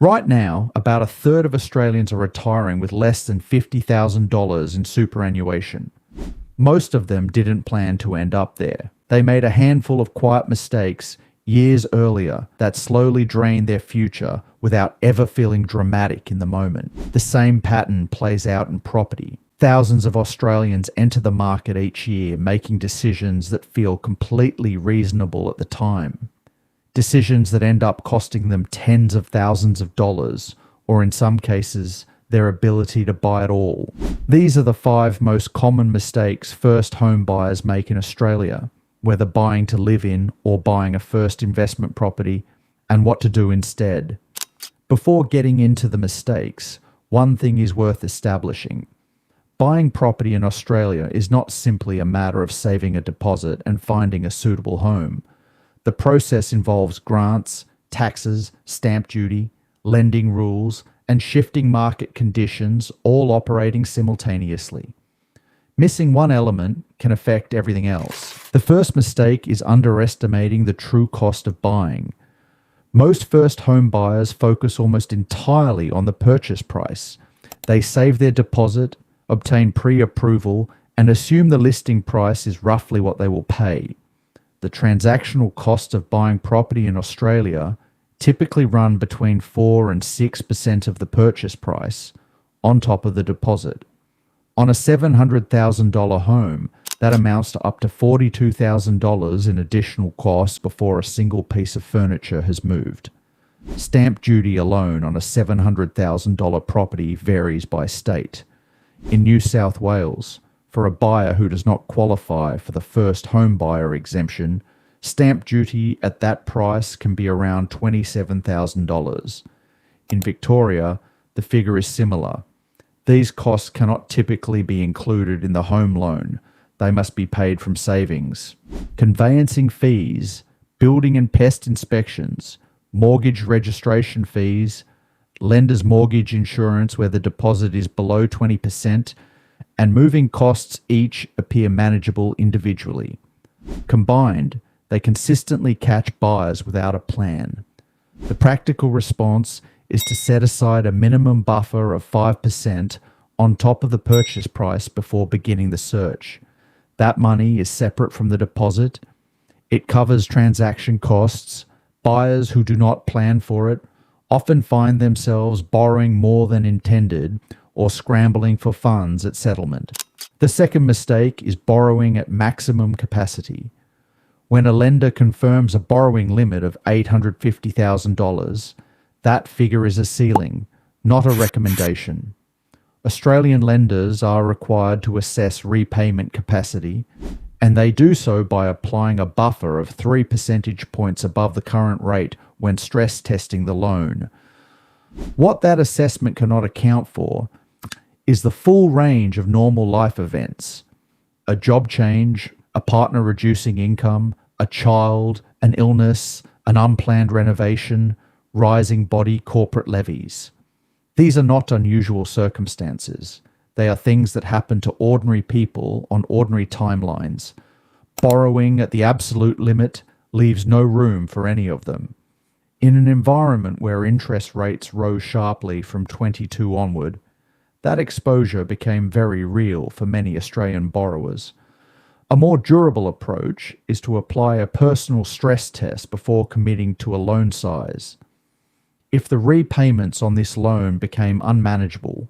Right now, about a third of Australians are retiring with less than $50,000 in superannuation. Most of them didn't plan to end up there. They made a handful of quiet mistakes years earlier that slowly drained their future without ever feeling dramatic in the moment. The same pattern plays out in property. Thousands of Australians enter the market each year making decisions that feel completely reasonable at the time. Decisions that end up costing them tens of thousands of dollars, or in some cases, their ability to buy it all. These are the 5 most common mistakes first home buyers make in Australia, whether buying to live in or buying a first investment property, and what to do instead. Before getting into the mistakes, one thing is worth establishing. Buying property in Australia is not simply a matter of saving a deposit and finding a suitable home. The process involves grants, taxes, stamp duty, lending rules, and shifting market conditions all operating simultaneously. Missing one element can affect everything else. The first mistake is underestimating the true cost of buying. Most first home buyers focus almost entirely on the purchase price. They save their deposit, obtain pre-approval, and assume the listing price is roughly what they will pay. The transactional cost of buying property in Australia typically run between 4 and 6% of the purchase price, on top of the deposit. On a $700,000 home, that amounts to up to $42,000 in additional costs before a single piece of furniture has moved. Stamp duty alone on a $700,000 property varies by state. In New South Wales, for a buyer who does not qualify for the first home buyer exemption, stamp duty at that price can be around $27,000. In Victoria, the figure is similar. These costs cannot typically be included in the home loan. They must be paid from savings. Conveyancing fees, building and pest inspections, mortgage registration fees, lender's mortgage insurance where the deposit is below 20%, and moving costs each appear manageable individually. Combined, they consistently catch buyers without a plan. The practical response is to set aside a minimum buffer of 5% on top of the purchase price before beginning the search. That money is separate from the deposit. It covers transaction costs. Buyers who do not plan for it often find themselves borrowing more than intended or scrambling for funds at settlement. The second mistake is borrowing at maximum capacity. When a lender confirms a borrowing limit of $850,000, that figure is a ceiling, not a recommendation. Australian lenders are required to assess repayment capacity, and they do so by applying a buffer of 3 percentage points above the current rate when stress testing the loan. What that assessment cannot account for is the full range of normal life events: a job change, a partner reducing income, a child, an illness, an unplanned renovation, rising body corporate levies. These are not unusual circumstances. They are things that happen to ordinary people on ordinary timelines. Borrowing at the absolute limit leaves no room for any of them. In an environment where interest rates rose sharply from 22 onward, that exposure became very real for many Australian borrowers. A more durable approach is to apply a personal stress test before committing to a loan size. If the repayments on this loan became unmanageable,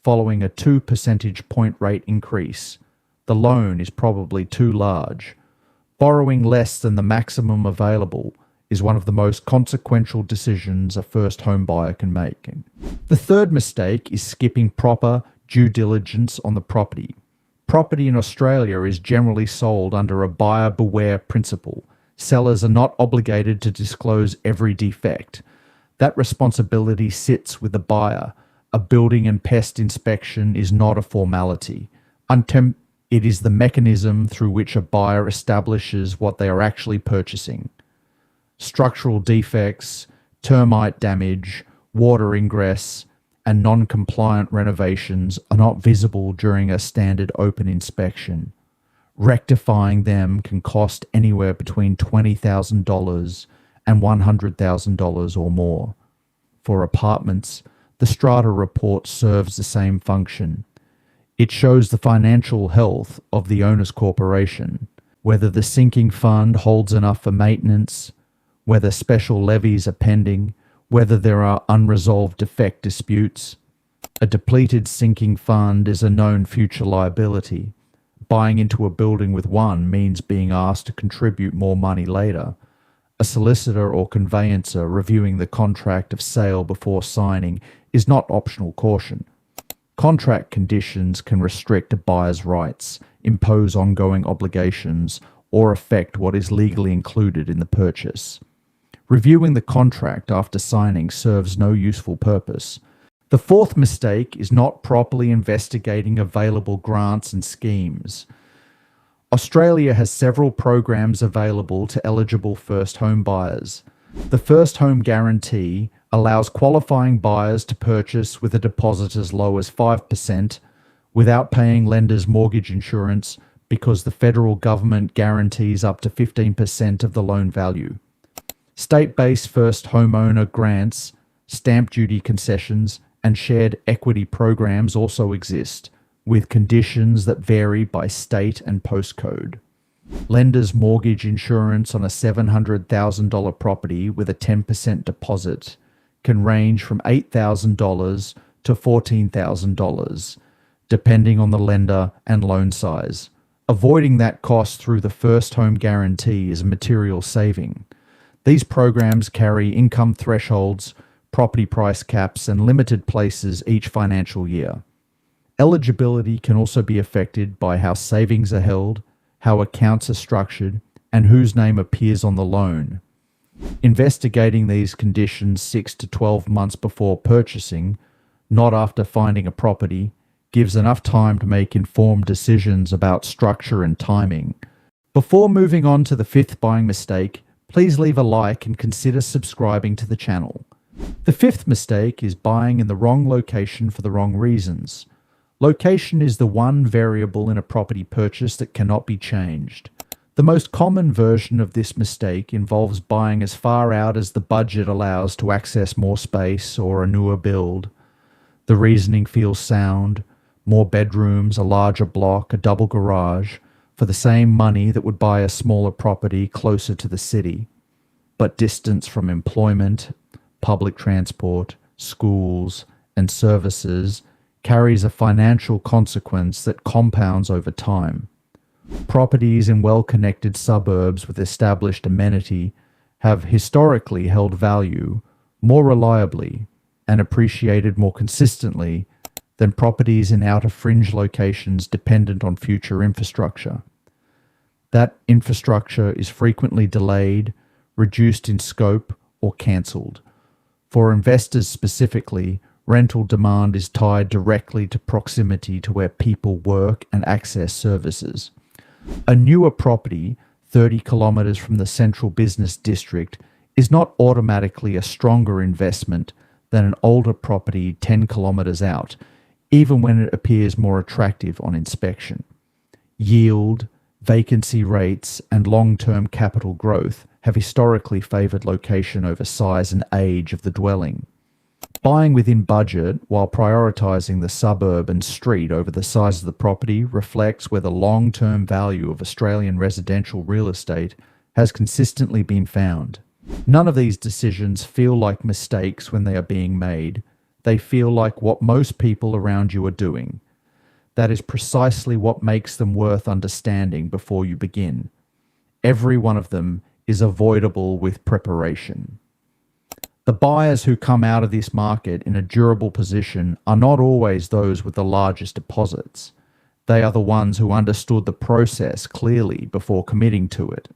following a 2 percentage point rate increase, the loan is probably too large. Borrowing less than the maximum available is one of the most consequential decisions a first home buyer can make. The third mistake is skipping proper due diligence on the property. Property in Australia is generally sold under a buyer beware principle. Sellers are not obligated to disclose every defect. That responsibility sits with the buyer. A building and pest inspection is not a formality. It is the mechanism through which a buyer establishes what they are actually purchasing. Structural defects, termite damage, water ingress, and non-compliant renovations are not visible during a standard open inspection. Rectifying them can cost anywhere between $20,000 and $100,000 or more. For apartments, the strata report serves the same function. It shows the financial health of the owner's corporation, whether the sinking fund holds enough for maintenance, whether special levies are pending, whether there are unresolved defect disputes. A depleted sinking fund is a known future liability. Buying into a building with one means being asked to contribute more money later. A solicitor or conveyancer reviewing the contract of sale before signing is not optional caution. Contract conditions can restrict a buyer's rights, impose ongoing obligations, or affect what is legally included in the purchase. Reviewing the contract after signing serves no useful purpose. The fourth mistake is not properly investigating available grants and schemes. Australia has several programs available to eligible first home buyers. The First Home Guarantee allows qualifying buyers to purchase with a deposit as low as 5% without paying lenders' mortgage insurance because the federal government guarantees up to 15% of the loan value. State-based first homeowner grants, stamp duty concessions, and shared equity programs also exist, with conditions that vary by state and postcode. Lenders' mortgage insurance on a $700,000 property with a 10% deposit can range from $8,000 to $14,000, depending on the lender and loan size. Avoiding that cost through the First Home Guarantee is a material saving. These programs carry income thresholds, property price caps, and limited places each financial year. Eligibility can also be affected by how savings are held, how accounts are structured, and whose name appears on the loan. Investigating these conditions 6 to 12 months before purchasing, not after finding a property, gives enough time to make informed decisions about structure and timing. Before moving on to the fifth buying mistake, please leave a like and consider subscribing to the channel. The fifth mistake is buying in the wrong location for the wrong reasons. Location is the one variable in a property purchase that cannot be changed. The most common version of this mistake involves buying as far out as the budget allows to access more space or a newer build. The reasoning feels sound: more bedrooms, a larger block, a double garage, for the same money that would buy a smaller property closer to the city. But distance from employment, public transport, schools, and services carries a financial consequence that compounds over time. Properties in well-connected suburbs with established amenity have historically held value more reliably and appreciated more consistently than properties in outer fringe locations dependent on future infrastructure. That infrastructure is frequently delayed, reduced in scope, or cancelled. For investors specifically, rental demand is tied directly to proximity to where people work and access services. A newer property 30 kilometres from the central business district is not automatically a stronger investment than an older property 10 kilometres out, even when it appears more attractive on inspection. Yield, vacancy rates, and long-term capital growth have historically favoured location over size and age of the dwelling. Buying within budget while prioritising the suburb and street over the size of the property reflects where the long-term value of Australian residential real estate has consistently been found. None of these decisions feel like mistakes when they are being made. They feel like what most people around you are doing. That is precisely what makes them worth understanding before you begin. Every one of them is avoidable with preparation. The buyers who come out of this market in a durable position are not always those with the largest deposits. They are the ones who understood the process clearly before committing to it.